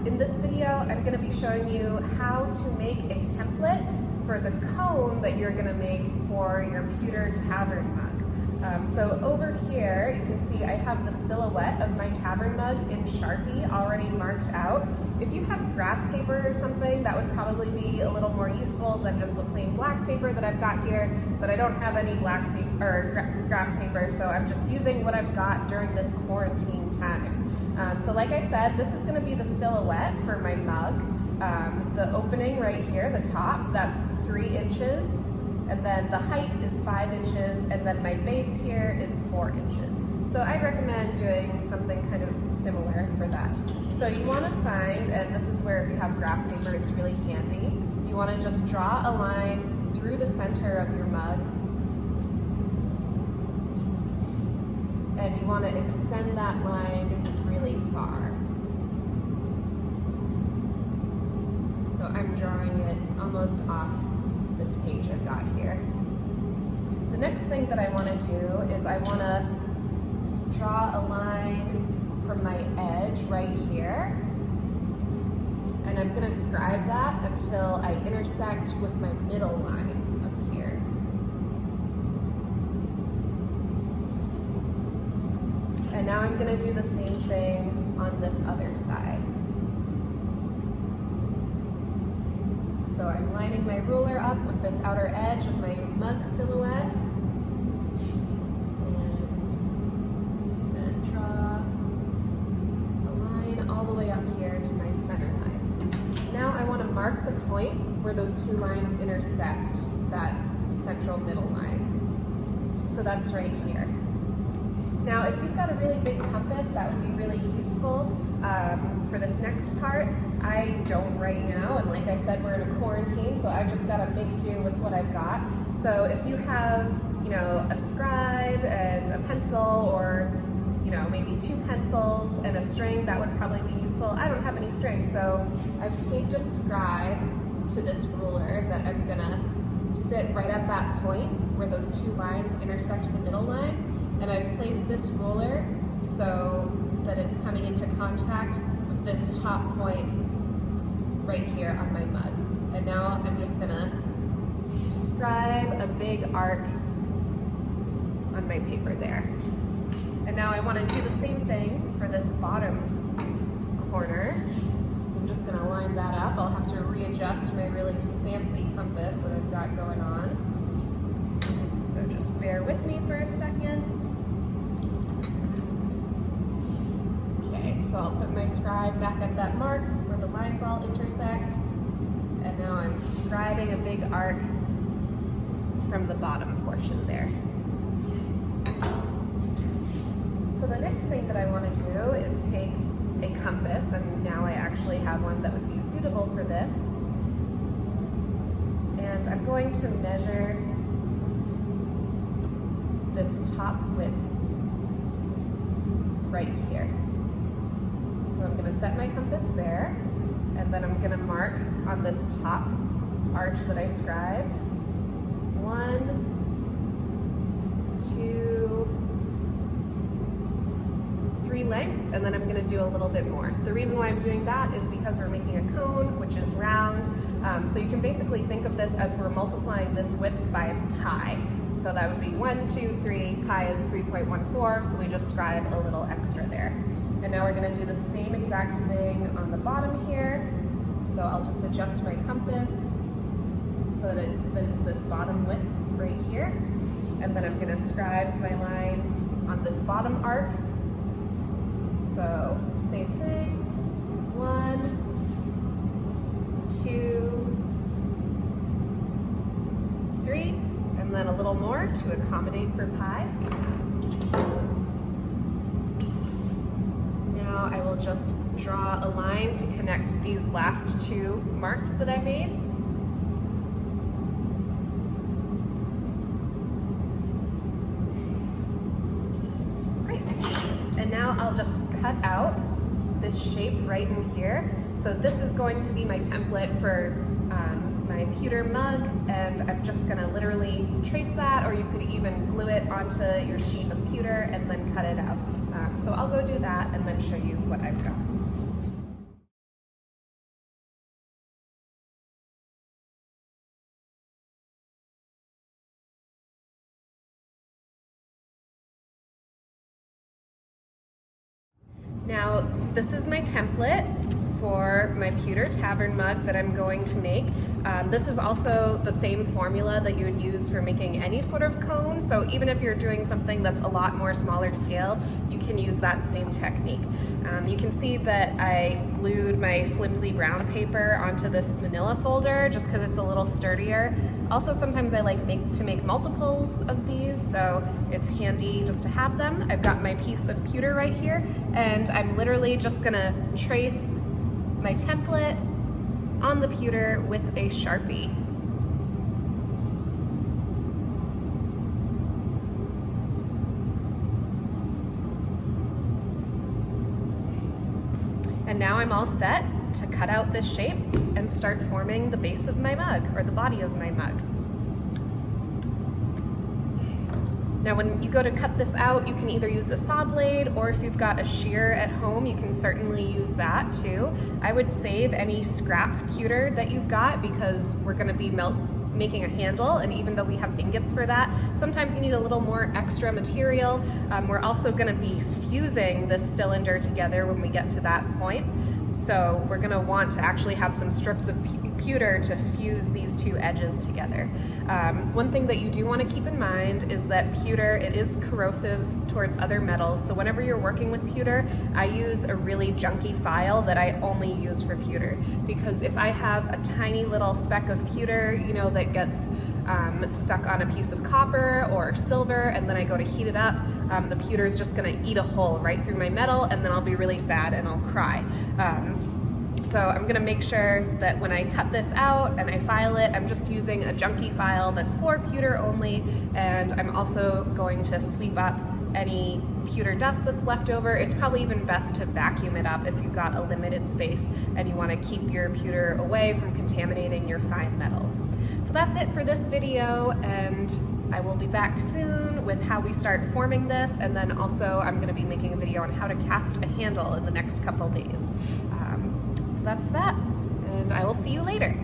in this video, I'm going to be showing you how to make a template for the cone that you're going to make for your Pewter Tavern mug. So over here, you can see I have the silhouette of my Tavern mug in Sharpie already marked out. If you have graph paper or something, that would probably be a little more useful than just the plain black paper that I've got here, but I don't have any black paper or graph paper, so I'm just using what I've got during this quarantine time. So like I said, this is going to be the silhouette for my mug. The opening right here, the top, that's 3 inches. And then the height is 5 inches, and then my base here is 4 inches. So I'd recommend doing something kind of similar for that. So you want to find, and this is where if you have graph paper, it's really handy, you want to just draw a line through the center of your mug, and you want to extend that line really far. So I'm drawing it almost off this page I've got here. The next thing that I want to do is I want to draw a line from my edge right here, and I'm going to scribe that until I intersect with my middle line up here. And now I'm going to do the same thing on this other side. So I'm lining my ruler up with this outer edge of my mug silhouette, and draw a line all the way up here to my center line. Now I want to mark the point where those 2 lines intersect that central middle line. So that's right here. Now if you've got a really big compass, that would be really useful for this next part. I don't right now, and like I said, we're in a quarantine, so I've just got to make do with what I've got. So if you have, a scribe and a pencil, or maybe 2 pencils and a string, that would probably be useful. I don't have any string, so I've taped a scribe to this ruler that I'm gonna sit right at that point where those 2 lines intersect the middle line, and I've placed this ruler so that it's coming into contact with this top point right here on my mug. And now I'm just gonna scribe a big arc on my paper there. And now I want to do the same thing for this bottom corner. So I'm just gonna line that up. I'll have to readjust my really fancy compass that I've got going on. So just bear with me for a second. Okay, so I'll put my scribe back at that mark where the lines all intersect, and now I'm scribing a big arc from the bottom portion there. So the next thing that I want to do is take a compass, and now I actually have one that would be suitable for this, and I'm going to measure this top width right here. So I'm going to set my compass there, and then I'm going to mark on this top arch that I scribed 1, 2, 3 lengths, and then I'm going to do a little bit more. The reason why I'm doing that is because we're making a cone, which is round, so you can basically think of this as we're multiplying this width by pi. So that would be 1, 2, 3, pi is 3.14, so we just scribe a little extra there. And now we're going to do the same exact thing on the bottom here. So I'll just adjust my compass so that it's this bottom width right here. And then I'm going to scribe my lines on this bottom arc. So same thing, 1, 2, 3, and then a little more to accommodate for pi. Now I will just draw a line to connect these last 2 marks that I made. Great. And now I'll just cut out this shape right in here. So this is going to be my template for my pewter mug, and I'm just gonna literally trace that, or you could even glue it onto your sheet of pewter and then cut it out. So I'll go do that and then show you what I've got. Now, this is my template for my pewter tavern mug that I'm going to make. This is also the same formula that you would use for making any sort of cone, so even if you're doing something that's a lot more smaller scale, you can use that same technique. You can see that I glued my flimsy brown paper onto this manila folder just because it's a little sturdier. Also, sometimes I like to make multiples of these, so it's handy just to have them. I've got my piece of pewter right here, and I'm literally just gonna trace my template on the pewter with a Sharpie. And now I'm all set to cut out this shape and start forming the base of my mug, or the body of my mug. Now when you go to cut this out, you can either use a saw blade, or if you've got a shear at home, you can certainly use that too. I would save any scrap pewter that you've got because we're gonna be making a handle, and even though we have ingots for that, sometimes you need a little more extra material. We're also gonna be fusing this cylinder together when we get to that point. So we're gonna want to actually have some strips of pewter to fuse these two edges together. One thing that you do want to keep in mind is that pewter, it is corrosive towards other metals, so whenever you're working with pewter, I use a really junky file that I only use for pewter, because if I have a tiny little speck of pewter, you know, that gets stuck on a piece of copper or silver, and then I go to heat it up, the pewter is just gonna eat a hole right through my metal, and then I'll be really sad and I'll cry. So I'm gonna make sure that when I cut this out and I file it, I'm just using a junky file that's for pewter only, and I'm also going to sweep up any pewter dust that's left over. It's probably even best to vacuum it up if you've got a limited space and you wanna keep your pewter away from contaminating your fine metals. So that's it for this video, and I will be back soon with how we start forming this, and then also I'm gonna be making a video on how to cast a handle in the next couple days. So that's that, and I will see you later.